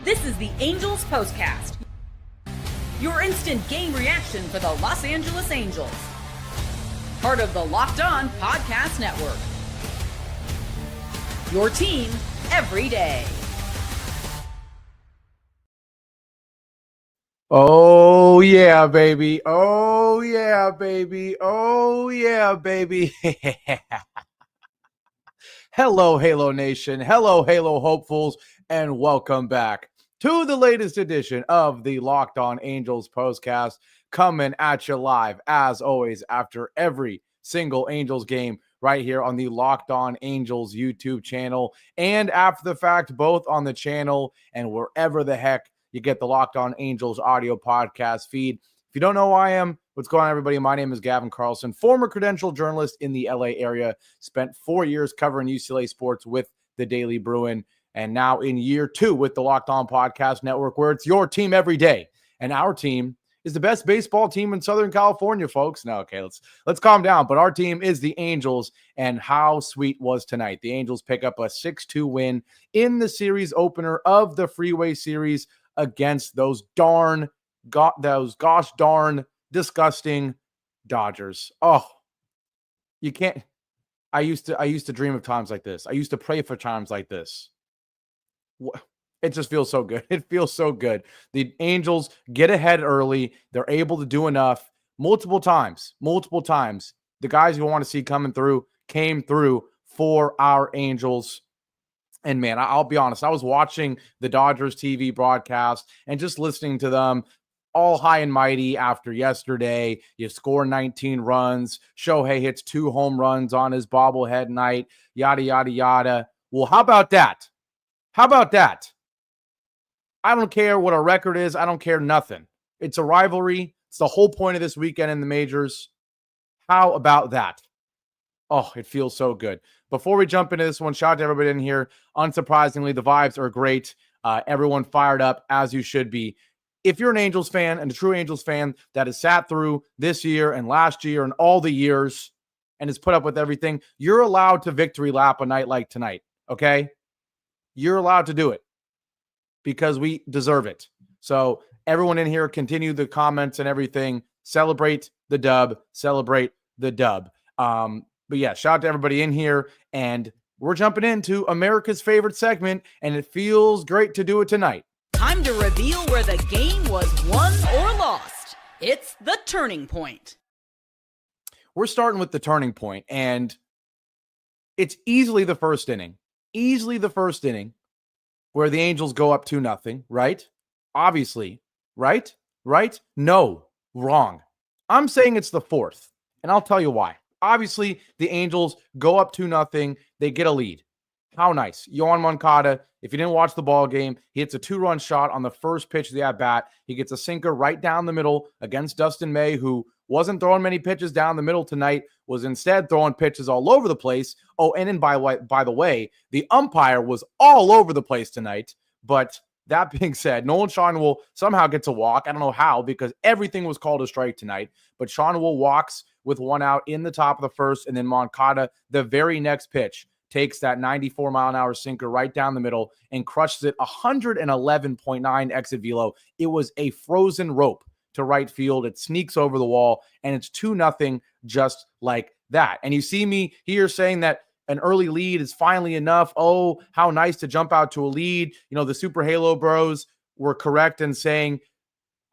This is the Angels Postcast, your instant game reaction for the Los Angeles Angels. Part of the Locked On Podcast Network. Your team every day. Oh, yeah, baby. Oh, yeah, baby. Oh, yeah, baby. Hello, Halo Nation. Hello, Halo hopefuls, and welcome back to the latest edition of the Locked On Angels Postcast, coming at you live, as always, after every single Angels game right here on the Locked On Angels YouTube channel, and after the fact, both on the channel and wherever the heck you get the Locked On Angels audio podcast feed. If you don't know who I am, what's going on, everybody? My name is Gavin Carlson, former credentialed journalist in the LA area, spent 4 years covering UCLA sports with the Daily Bruin, and now in year 2 with the Locked On Podcast Network, where it's your team every day. And our team is the best baseball team in Southern California, folks. No, okay, let's calm down. But our team is the Angels, and how sweet was tonight? The Angels pick up a 6-2 win in the series opener of the Freeway Series against those gosh darn disgusting Dodgers. Oh, you can't. I used to dream of times like this. I used to pray for times like this. It just feels so good. It feels so good. The Angels get ahead early. They're able to do enough multiple times. The guys you want to see coming through came through for our Angels. And man, I'll be honest, I was watching the Dodgers TV broadcast and just listening to them all high and mighty after yesterday. You score 19 runs. Shohei hits 2 home runs on his bobblehead night, yada, yada, yada. Well, how about that? How about that? I don't care what a record is. I don't care nothing. It's a rivalry. It's the whole point of this weekend in the majors. How about that? Oh, it feels so good. Before we jump into this one, shout out to everybody in here. Unsurprisingly, the vibes are great. Everyone fired up, as you should be. If you're an Angels fan and a true Angels fan that has sat through this year and last year and all the years and has put up with everything, you're allowed to victory lap a night like tonight, okay? You're allowed to do it because we deserve it. So everyone in here, continue the comments and everything. Celebrate the dub. Celebrate the dub. But yeah, shout out to everybody in here, and we're jumping into America's favorite segment, and it feels great to do it tonight. Time to reveal where the game was won or lost. It's the turning point. We're starting with the turning point, and it's easily the first inning. Easily the first inning where the Angels go up 2-0, right? Obviously, right? Right? No, wrong. I'm saying it's the fourth, and I'll tell you why. Obviously, the Angels go up 2-0. They get a lead. How nice. Yoan Moncada, if you didn't watch the ball game, he hits a 2-run shot on the first pitch of the at-bat. He gets a sinker right down the middle against Dustin May, who wasn't throwing many pitches down the middle tonight, was instead throwing pitches all over the place. Oh, and then by the way, the umpire was all over the place tonight. But that being said, Nolan Schanuel somehow gets a walk. I don't know how, because everything was called a strike tonight. But Schanuel walks with 1 out in the top of the first, and then Moncada, the very next pitch, takes that 94-mile-an-hour sinker right down the middle and crushes it 111.9 exit velo. It was a frozen rope to right field. It sneaks over the wall, and it's 2-0 just like that. And you see me here saying that an early lead is finally enough. Oh, how nice to jump out to a lead. You know, the Super Halo bros were correct in saying,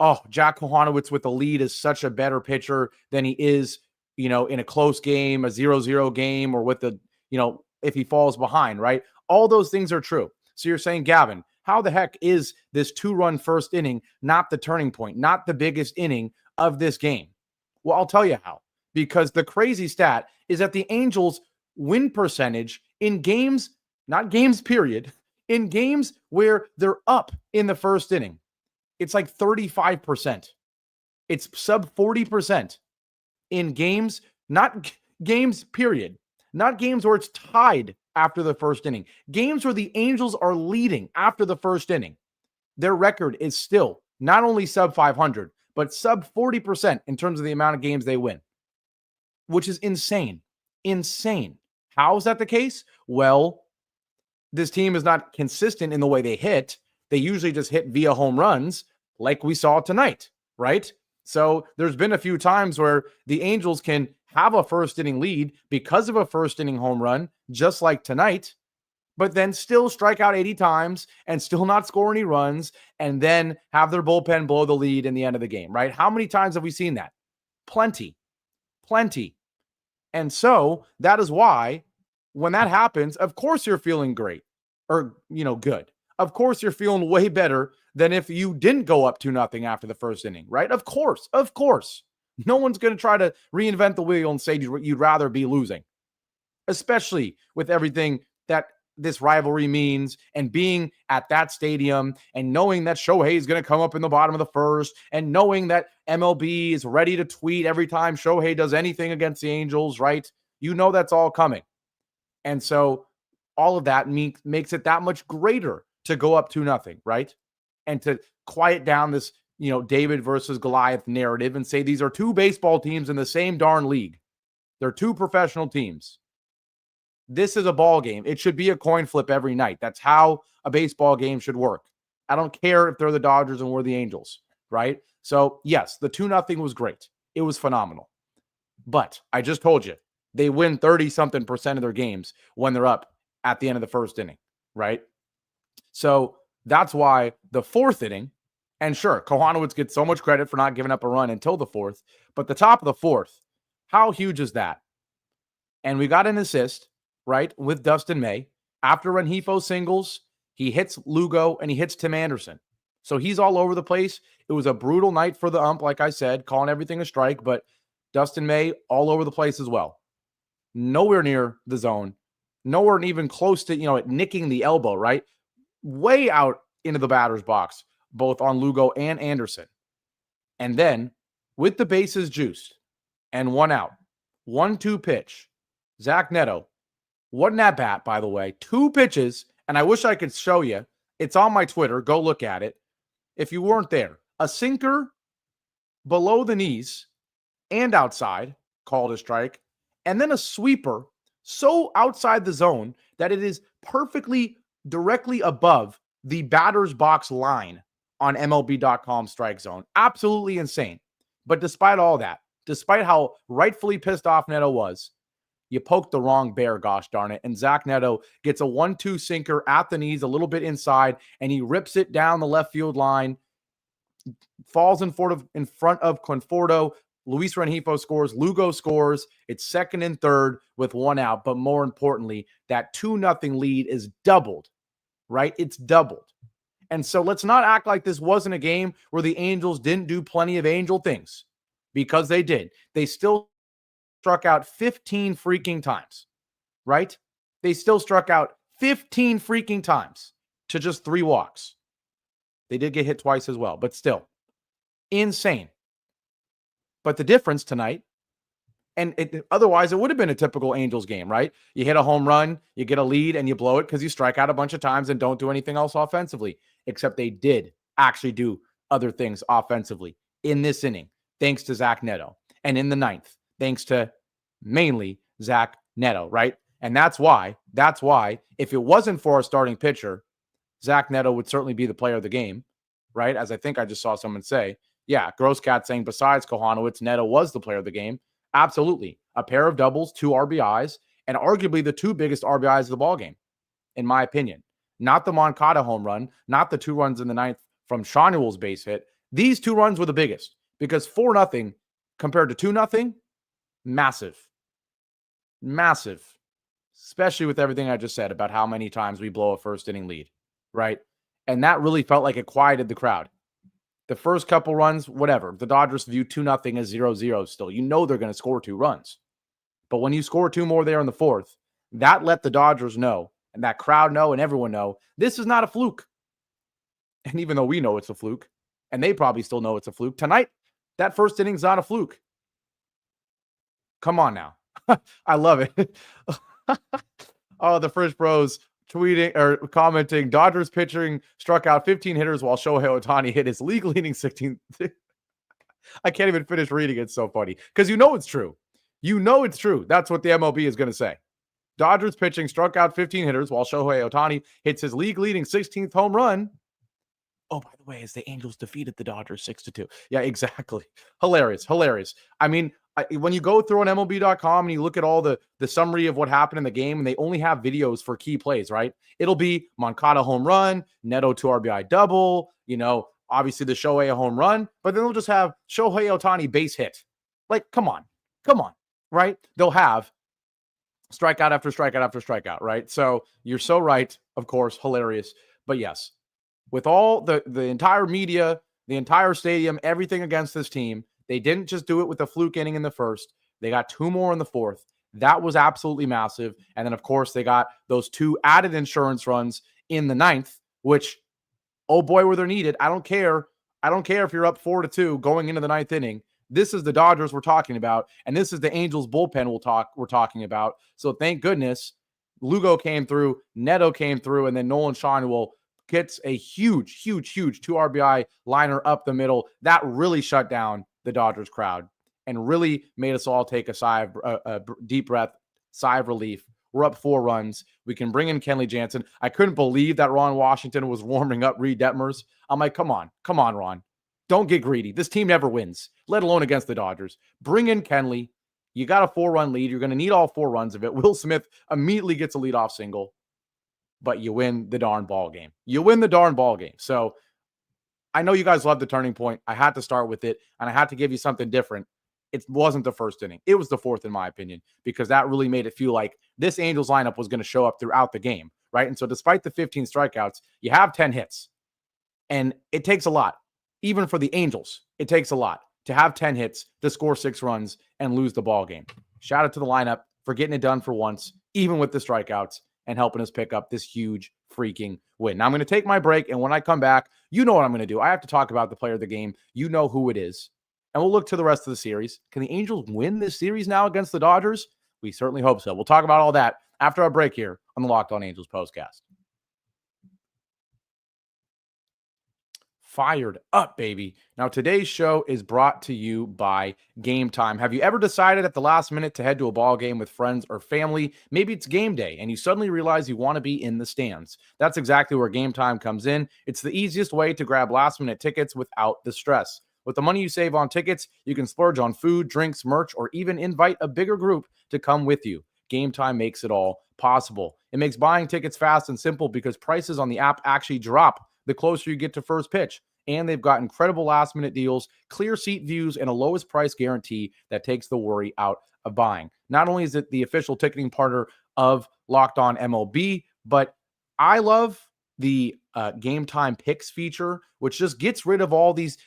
oh, Jack Kochanowicz with the lead is such a better pitcher than he is, you know, in a close game, a 0-0 game, or with the, you know, if he falls behind, right? All those things are true. So you're saying, Gavin, how the heck is this 2-run first inning not the turning point, not the biggest inning of this game? Well, I'll tell you how. Because the crazy stat is that the Angels' win percentage in games, not games period, in games where they're up in the first inning, it's like 35%. It's sub 40% in games, not games period, not games where it's tied after the first inning. Games where the Angels are leading after the first inning. Their record is still not only sub 500, but sub 40% in terms of the amount of games they win, which is insane. Insane. How is that the case? Well, this team is not consistent in the way they hit. They usually just hit via home runs like we saw tonight, right? So there's been a few times where the Angels can have a first inning lead because of a first inning home run, just like tonight, but then still strike out 80 times and still not score any runs and then have their bullpen blow the lead in the end of the game, right? How many times have we seen that? Plenty. And so that is why when that happens, of course you're feeling great or, good. Of course you're feeling way better than if you didn't go up 2-0 after the first inning, right? Of course. No one's going to try to reinvent the wheel and say you'd rather be losing, especially with everything that this rivalry means and being at that stadium and knowing that Shohei is going to come up in the bottom of the first and knowing that MLB is ready to tweet every time Shohei does anything against the Angels, right? That's all coming. And so all of that makes it that much greater to go up 2-0, right? And to quiet down this, David versus Goliath narrative and say these are two baseball teams in the same darn league. They're two professional teams. This is a ball game. It should be a coin flip every night. That's how a baseball game should work. I don't care if they're the Dodgers and we're the Angels, right? So, yes, the 2-0 was great. It was phenomenal. But I just told you, they win 30-something% of their games when they're up at the end of the first inning, right? So that's why the fourth inning, and sure, Kochanowicz gets so much credit for not giving up a run until the fourth, but the top of the fourth, how huge is that? And we got an assist, right, with Dustin May. After Rengifo singles, he hits Lugo and he hits Tim Anderson. So he's all over the place. It was a brutal night for the ump, like I said, calling everything a strike, but Dustin May all over the place as well. Nowhere near the zone. Nowhere even close to, nicking the elbow, right? Way out into the batter's box, both on Lugo and Anderson. And then, with the bases juiced and 1 out, 1-2 pitch, Zach Neto, what an at-bat, by the way, 2 pitches, and I wish I could show you. It's on my Twitter. Go look at it. If you weren't there, a sinker below the knees and outside, called a strike, and then a sweeper so outside the zone that it is perfectly directly above the batter's box line on MLB.com strike zone. Absolutely insane. But despite all that, despite how rightfully pissed off Neto was, you poked the wrong bear, gosh darn it. And Zach Neto gets a 1-2 sinker at the knees, a little bit inside, and he rips it down the left field line, falls in front of Conforto. Luis Rengifo scores. Lugo scores. It's second and third with 1 out. But more importantly, that 2-0 lead is doubled, right? It's doubled. And so let's not act like this wasn't a game where the Angels didn't do plenty of Angel things, because they did. They still struck out 15 freaking times, right? They still struck out 15 freaking times to just 3 walks. They did get hit twice as well, but still insane. But the difference tonight, and otherwise it would have been a typical Angels game, right? You hit a home run, you get a lead, and you blow it because you strike out a bunch of times and don't do anything else offensively, except they did actually do other things offensively in this inning, thanks to Zach Neto. And in the 9th, thanks to mainly Zach Neto, right? And that's why, if it wasn't for a starting pitcher, Zach Neto would certainly be the player of the game, right? As I think I just saw someone say, yeah, Grosscat saying besides Kochanowicz, Neto was the player of the game. Absolutely. A pair of doubles, 2 RBIs, and arguably the 2 biggest RBIs of the ballgame, in my opinion. Not the Moncada home run, not the 2 runs in the 9th from Schanuel's base hit. These 2 runs were the biggest, because 4-0 compared to 2-0, massive. Massive. Especially with everything I just said about how many times we blow a first inning lead, right? And that really felt like it quieted the crowd. The first couple runs, whatever. The Dodgers view 2-0 as 0-0 still. You know they're going to score 2 runs. But when you score 2 more there in the 4th, that let the Dodgers know, and that crowd know, and everyone know, this is not a fluke. And even though we know it's a fluke, and they probably still know it's a fluke, tonight, that first inning's not a fluke. Come on now. I love it. Oh, the Frisch Bros tweeting or commenting, Dodgers pitching struck out 15 hitters while Shohei Ohtani hit his league-leading 16th. I can't even finish reading it. It's so funny. Because you know it's true. You know it's true. That's what the MLB is going to say. Dodgers pitching struck out 15 hitters while Shohei Ohtani hits his league-leading 16th home run. Oh, by the way, as the Angels defeated the Dodgers 6-2. Yeah, exactly. Hilarious. I mean, when you go through on MLB.com and you look at all the summary of what happened in the game, and they only have videos for key plays, right? It'll be Moncada home run, Neto 2 RBI double, obviously the Shohei a home run, but then they'll just have Shohei Ohtani base hit. Like, come on, right? They'll have strikeout after strikeout after strikeout, right? So you're so right, of course, hilarious. But yes, with all the entire media, the entire stadium, everything against this team, they didn't just do it with a fluke inning in the first. They got 2 more in the fourth. That was absolutely massive. And then, of course, they got those 2 added insurance runs in the ninth, which, oh boy, were they needed. I don't care. If you're up 4-2 going into the ninth inning. This is the Dodgers we're talking about, and this is the Angels bullpen we're talking about. So thank goodness Lugo came through, Neto came through, and then Nolan Schanuel gets a huge 2 RBI liner up the middle. That really shut down the Dodgers crowd and really made us all take a deep breath, sigh of relief. We're up 4 runs. We can bring in Kenley Jansen. I couldn't believe that Ron Washington was warming up Reed Detmers. I'm like, come on, Ron. Don't get greedy. This team never wins, let alone against the Dodgers. Bring in Kenley. You got a 4-run lead. You're going to need all 4 runs of it. Will Smith immediately gets a leadoff single, but you win the darn ball game. So I know you guys love the turning point. I had to start with it, and I had to give you something different. It wasn't the first inning. It was the fourth, in my opinion, because that really made it feel like this Angels lineup was going to show up throughout the game, right? And so despite the 15 strikeouts, you have 10 hits, and it takes a lot. Even for the Angels, it takes a lot to have 10 hits, to score 6 runs, and lose the ball game. Shout out to the lineup for getting it done for once, even with the strikeouts, and helping us pick up this huge freaking win. Now, I'm going to take my break, and when I come back, you know what I'm going to do. I have to talk about the player of the game. You know who it is. And we'll look to the rest of the series. Can the Angels win this series now against the Dodgers? We certainly hope so. We'll talk about all that after our break here on the Locked On Angels Postcast. Fired up, baby. Now, today's show is brought to you by Gametime. Have you ever decided at the last minute to head to a ball game with friends or family? Maybe it's game day and you suddenly realize you want to be in the stands. That's exactly where Gametime comes in. It's the easiest way to grab last minute tickets without the stress. With the money you save on tickets, you can splurge on food, drinks, merch, or even invite a bigger group to come with you. Gametime makes it all possible. It makes buying tickets fast and simple because prices on the app actually drop the closer you get to first pitch. And they've got incredible last-minute deals, clear seat views, and a lowest price guarantee that takes the worry out of buying. Not only is it the official ticketing partner of Locked On MLB, but I love the Gametime Picks feature, which just gets rid of all these,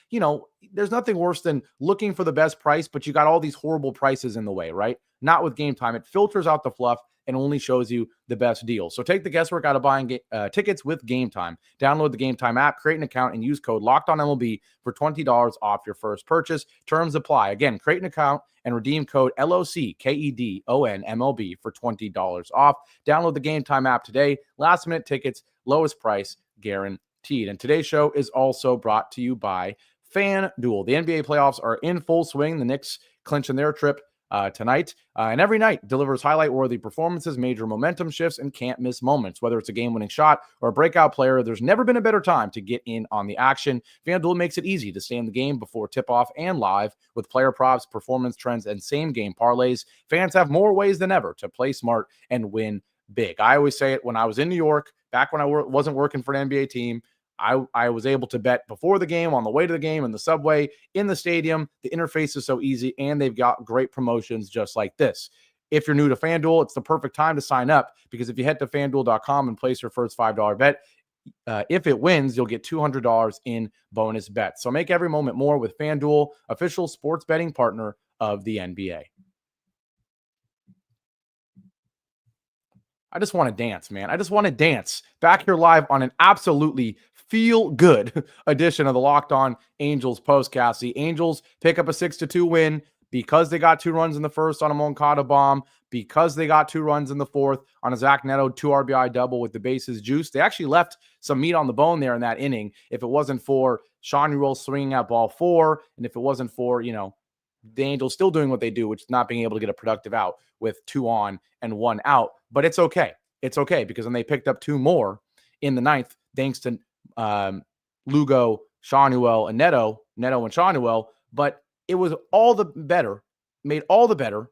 there's nothing worse than looking for the best price, but you got all these horrible prices in the way, right? Not with Gametime. It filters out the fluff and only shows you the best deal. So take the guesswork out of buying tickets with Gametime. Download the Gametime app, create an account, and use code LOCKEDONMLB for $20 off your first purchase. Terms apply. Again, create an account and redeem code LOCKEDONMLB for $20 off. Download the Gametime app today. Last minute tickets, lowest price guaranteed. And today's show is also brought to you by FanDuel. The NBA playoffs are in full swing. The Knicks clinching their trip tonight, and every night delivers highlight-worthy performances, major momentum shifts, and can't-miss moments. Whether it's a game-winning shot or a breakout player, there's never been a better time to get in on the action. FanDuel makes it easy to stay in the game before tip-off and live with player props, performance trends, and same-game parlays. Fans have more ways than ever to play smart and win big. I always say it when I was in New York, back when I wasn't working for an NBA team, I was able to bet before the game, on the way to the game, in the subway, in the stadium. The interface is so easy, and they've got great promotions just like this. If you're new to FanDuel, it's the perfect time to sign up because if you head to FanDuel.com and place your first $5 bet, if it wins, you'll get $200 in bonus bets. So make every moment more with FanDuel, official sports betting partner of the NBA. I just want to dance, man. I just want to dance. Back here live on an absolutely feel-good edition of the Locked On Angels Postcast. The Angels pick up a 6-2 win because they got 2 runs in the first on a Moncada bomb, because they got 2 runs in the fourth on a Zach Neto 2 RBI double with the bases juiced. They actually left some meat on the bone there in that inning. If it wasn't for Schanuel swinging at ball 4, and if it wasn't for, the Angels still doing what they do, which is not being able to get a productive out with 2 on and 1 out. But it's okay. It's okay because then they picked up 2 more in the ninth thanks to Lugo, Schanuel, and Neto and Schanuel, but it was all the better, made all the better.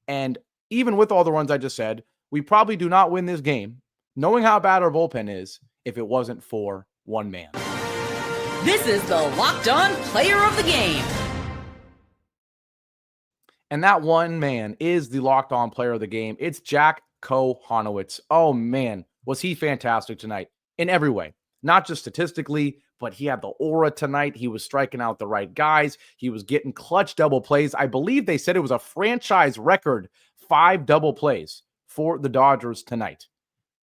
And even with all the runs I just said, we probably do not win this game, knowing how bad our bullpen is, if it wasn't for one man. This is the Locked On Player of the Game. And that one man is the Locked On Player of the Game. It's Jack Kochanowicz. Oh, man, was he fantastic tonight in every way. Not just statistically, but he had the aura tonight. He was striking out the right guys. He was getting clutch double plays. I believe they said it was a franchise record 5 double plays for the Dodgers tonight.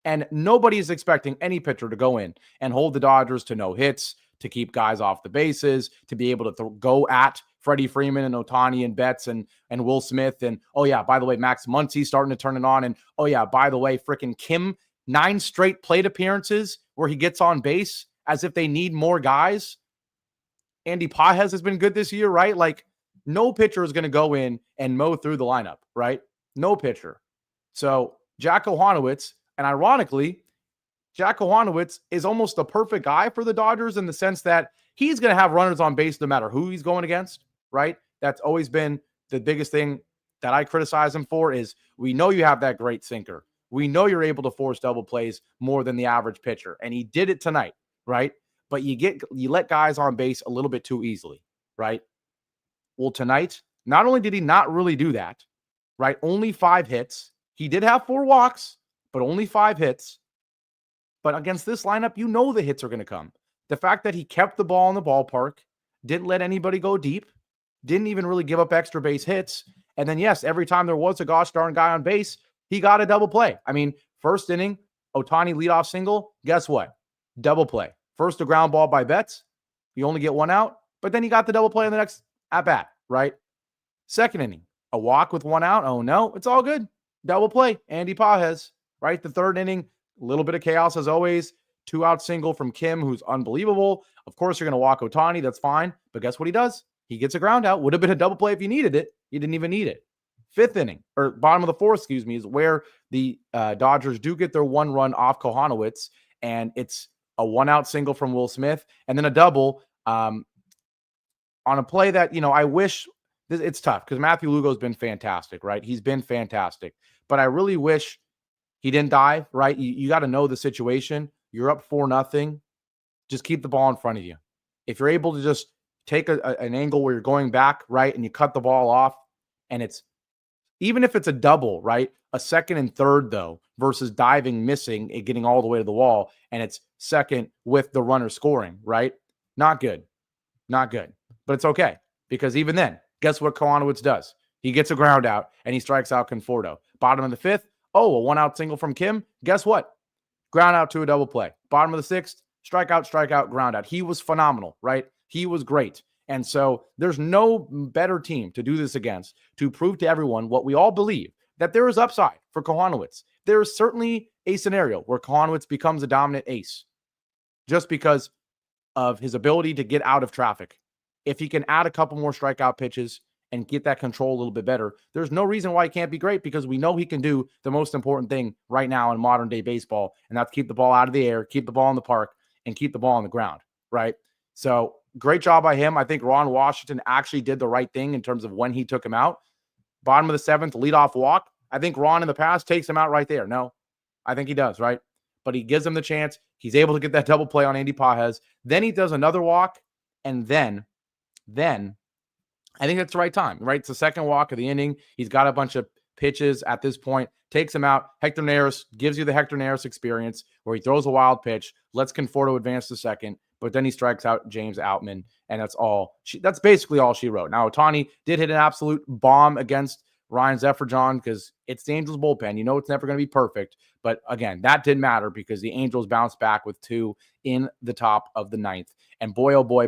And nobody is expecting any pitcher to go in and hold the Dodgers to no hits, to keep guys off the bases, to be able to go at Freddie Freeman and Ohtani and Betts and Will Smith. And, oh, yeah, by the way, Max Muncy's starting to turn it on. And, oh, yeah, by the way, freaking Kim, 9 straight plate appearances where he gets on base as if they need more guys. Andy Pages has been good this year, right? Like, no pitcher is going to go in and mow through the lineup, right? No pitcher. So, Jack Kochanowicz, and ironically, Jack Kochanowicz is almost the perfect guy for the Dodgers in the sense that he's going to have runners on base no matter who he's going against, right? That's always been the biggest thing that I criticize him for is we know you have that great sinker. We know you're able to force double plays more than the average pitcher, and he did it tonight, right? But you let guys on base a little bit too easily, right? Well, tonight, not only did he not really do that, right? Only 5 hits. He did have 4 walks, but only 5 hits. But against this lineup, you know the hits are going to come. The fact that he kept the ball in the ballpark, didn't let anybody go deep, didn't even really give up extra base hits. And then, yes, every time there was a gosh darn guy on base, he got a double play. I mean, first inning, Ohtani leadoff single, guess what? Double play. First, a ground ball by Betts. You only get 1 out, but then he got the double play in the next at-bat, right? Second inning, a walk with 1 out. Oh, no, it's all good. Double play, Andy Pages, right? The third inning, a little bit of chaos as always. 2-out single from Kim, who's unbelievable. Of course, you're going to walk Ohtani. That's fine. But guess what he does? He gets a ground out. Would have been a double play if you needed it. You didn't even need it. Fifth inning, or bottom of the fourth, is where the Dodgers do get their 1 run off Kochanowicz. And it's a 1-out single from Will Smith. And then a double on a play that, I wish it's tough because Matthew Lugo's been fantastic, right? He's been fantastic. But I really wish he didn't dive, right? You got to know the situation. You're up 4-0. Just keep the ball in front of you. If you're able to just take an angle where you're going back, right, and you cut the ball off, and it's, even if it's a double, right, a second and third, though, versus diving, missing, and getting all the way to the wall, and it's second with the runner scoring, right? Not good. Not good. But it's okay, because even then, guess what Kochanowicz does? He gets a ground out, and he strikes out Conforto. Bottom of the 5th, a 1-out single from Kim. Guess what? Ground out to a double play. Bottom of the 6th, strikeout, ground out. He was phenomenal, right? He was great. And so there's no better team to do this against to prove to everyone what we all believe, that there is upside for Kochanowicz. There is certainly a scenario where Kochanowicz becomes a dominant ace just because of his ability to get out of traffic. If he can add a couple more strikeout pitches and get that control a little bit better, there's no reason why he can't be great, because we know he can do the most important thing right now in modern day baseball, and that's keep the ball out of the air, keep the ball in the park, and keep the ball on the ground, right? So great job by him. I think Ron Washington actually did the right thing in terms of when he took him out. Bottom of the 7th, leadoff walk. I think Ron in the past takes him out right there. No, I think he does, right? But he gives him the chance. He's able to get that double play on Andy Pages. Then he does another walk, and then I think that's the right time, right? It's the second walk of the inning. He's got a bunch of pitches at this point, takes him out. Hector Neris gives you the Hector Neris experience where he throws a wild pitch, lets Conforto advance to second, but then he strikes out James Outman, and that's basically all she wrote. Now, Ohtani did hit an absolute bomb against Ryan Zefferjon because it's the Angels bullpen. You know it's never going to be perfect, but again, that didn't matter because the Angels bounced back with 2 in the top of the 9th. And boy, oh boy,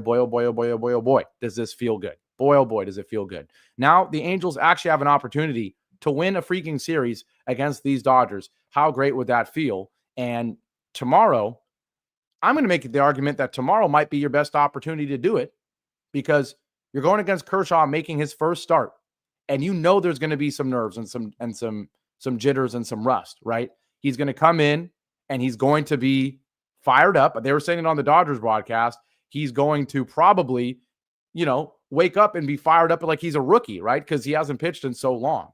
does this feel good. Boy, oh boy, does it feel good. Now, the Angels actually have an opportunity to win a freaking series against these Dodgers. How great would that feel? And tomorrow, I'm going to make the argument that tomorrow might be your best opportunity to do it because you're going against Kershaw making his first start. And you know there's going to be some nerves and some jitters and some rust, right? He's going to come in and he's going to be fired up. They were saying it on the Dodgers broadcast. he's going to probably, wake up and be fired up like he's a rookie, right? Because he hasn't pitched in so long,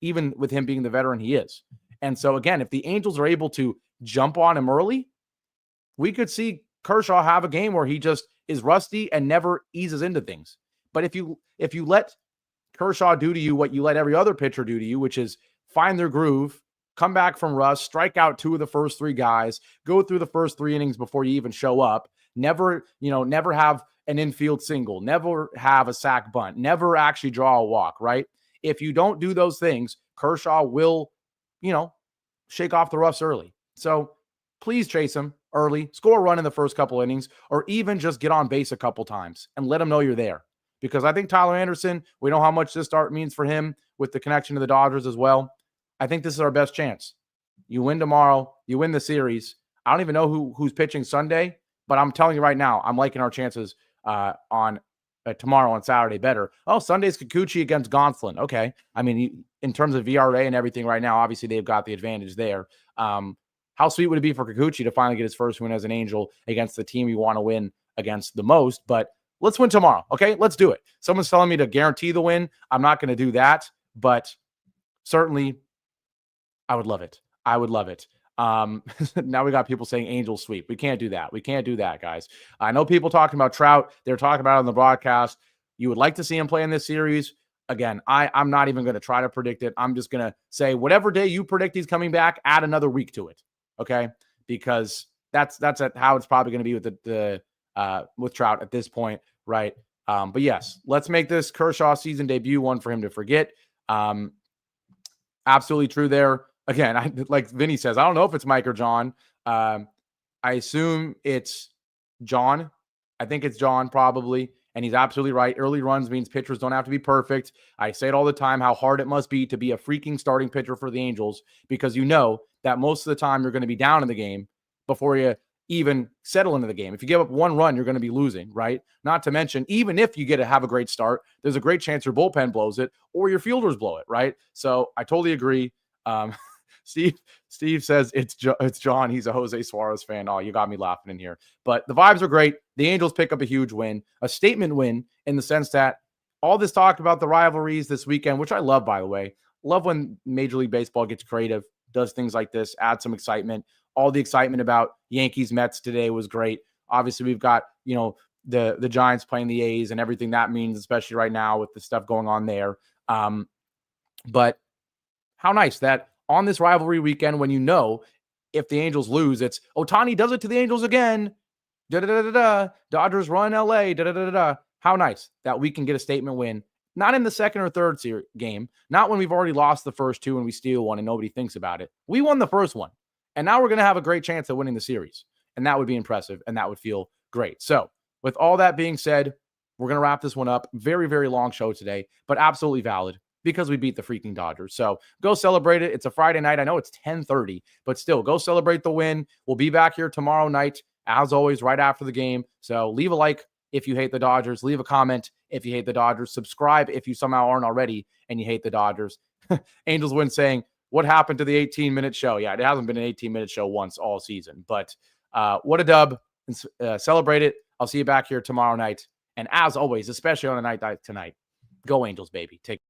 even with him being the veteran he is. And so, again, if the Angels are able to jump on him early, we could see Kershaw have a game where he just is rusty and never eases into things. But if you let Kershaw do to you what you let every other pitcher do to you, which is find their groove, come back from rust, strike out 2 of the first 3 guys, go through the first 3 innings before you even show up, never have an infield single, never have a sac bunt, never actually draw a walk, right? If you don't do those things, Kershaw will, shake off the rust early. So please chase him early, score a run in the first couple innings, or even just get on base a couple times and let him know you're there. Because I think Tyler Anderson, we know how much this start means for him with the connection to the Dodgers as well. I think this is our best chance. You win tomorrow, you win the series. I don't even know who's pitching Sunday, but I'm telling you right now, I'm liking our chances on tomorrow on Saturday better. Oh, Sunday's Kikuchi against Gonsolin. Okay. I mean, in terms of VRA and everything right now, obviously they've got the advantage there. How sweet would it be for Kikuchi to finally get his first win as an Angel against the team you want to win against the most? But let's win tomorrow. Okay, let's do it. Someone's telling me to guarantee the win. I'm not going to do that, but certainly I would love it. I would love it. Now we got people saying Angel sweep. We can't do that. We can't do that, guys. I know people talking about Trout. They're talking about it on the broadcast. You would like to see him play in this series. Again, I'm not even going to try to predict it. I'm just going to say whatever day you predict he's coming back, add another week to it. Okay, because that's how it's probably going to be with with Trout at this point, right? But yes, let's make this Kershaw season debut one for him to forget. Absolutely true there. Again, like Vinny says, I don't know if it's Mike or John. I assume it's John. I think it's John probably. And he's absolutely right. Early runs means pitchers don't have to be perfect. I say it all the time, how hard it must be to be a freaking starting pitcher for the Angels, because you know that most of the time you're going to be down in the game before you even settle into the game. If you give up 1 run, you're going to be losing, right? Not to mention, even if you have a great start, there's a great chance your bullpen blows it or your fielders blow it, right? So I totally agree. Steve says it's John. He's a Jose Suarez fan. Oh, you got me laughing in here. But the vibes are great. The Angels pick up a huge win, a statement win in the sense that all this talk about the rivalries this weekend, which I love, by the way. Love when Major League Baseball gets creative, does things like this, add some excitement. All the excitement about Yankees Mets today was great. Obviously, we've got, the Giants playing the A's and everything that means, especially right now with the stuff going on there. But how nice that on this rivalry weekend, when if the Angels lose, it's Ohtani does it to the Angels again. Dodgers run LA. How nice that we can get a statement win. Not in the second or third game. Not when we've already lost the first 2 and we steal one and nobody thinks about it. We won the first one. And now we're going to have a great chance at winning the series. And that would be impressive. And that would feel great. So with all that being said, we're going to wrap this one up. Very, very long show today, but absolutely valid, because we beat the freaking Dodgers. So go celebrate it. It's a Friday night. I know it's 10:30, but still go celebrate the win. We'll be back here tomorrow night, as always, right after the game. So leave a like if you hate the Dodgers. Leave a comment if you hate the Dodgers. Subscribe if you somehow aren't already and you hate the Dodgers. Angels win saying, what happened to the 18-minute show? Yeah, it hasn't been an 18-minute show once all season. But what a dub. Celebrate it. I'll see you back here tomorrow night. And as always, especially on a night like tonight, go Angels, baby. Take